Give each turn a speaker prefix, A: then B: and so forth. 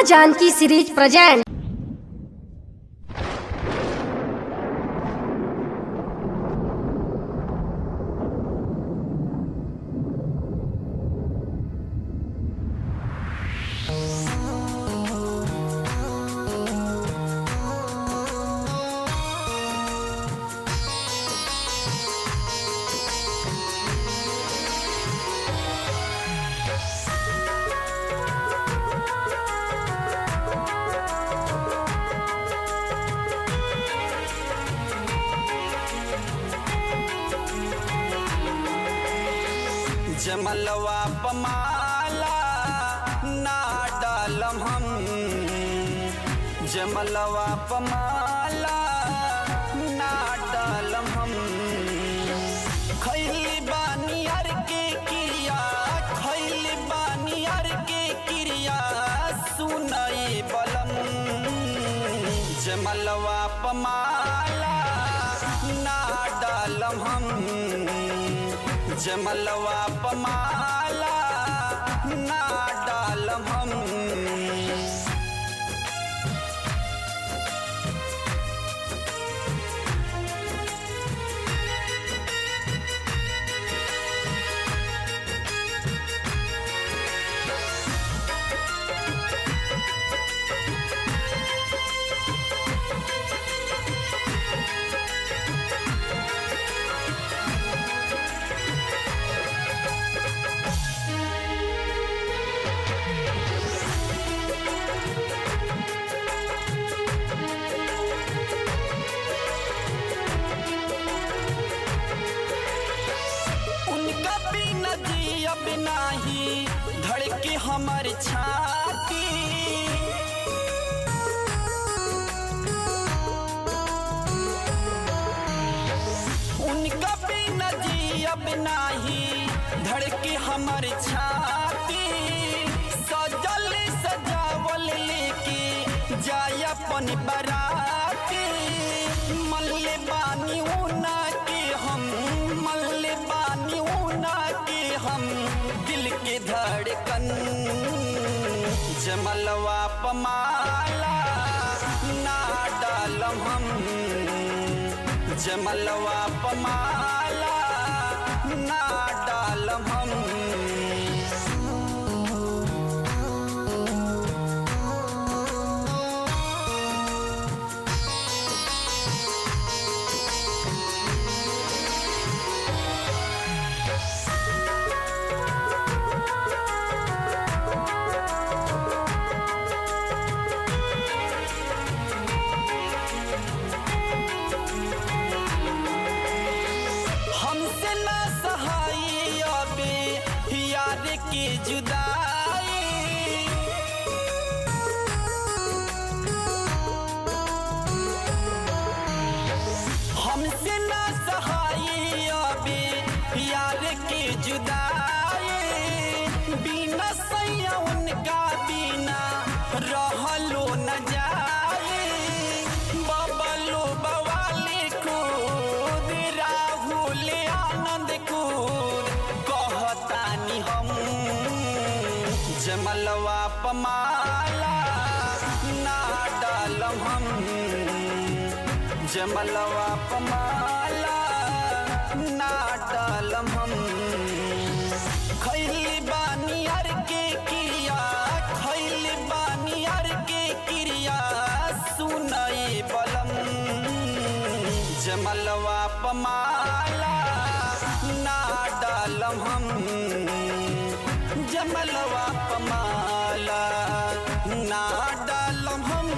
A: माँ Janaki series present.
B: जमलवा पमाला ना डालम हम, जमलवा पमाला ना डालम हम। खैली बानी अर के क्रिया, खैली बानी अर के क्रिया सुनई बलम। जमलवा पमाला ना डालम हम, जमलवा पमाला ना डालम हम। अब नाही धड़के हमर छाती, उनका बिना जी अब नाही धड़के हमर छाती। सजल सजावल लेके जाय अपन बराती, मल्ले बानी ऊना के हम, मल्ले बानी ऊना के हम दिल के धड़कन। जमलवा पमाला ना डालम हम, जमलवा पमाला ना डालम हम। हमसे ना सहाय अबे यार की जुदाई, हमसे ना सहाय अबे यार की जुदाई। बिना सैया उनका बिना रहलो न जाए। बबलो बवाली खुद राहुल आनंद खुद कहतानी हम। जमलवा पमाला ना डालम हम, जमलवा पमाला ना डालम हम। खैली बानी अर के क्रिया, खैली बानी अर के क्रिया सुनई बलम। जमलवा पमाला ना डालम हम, जमलवा पमाला ना डालम हम।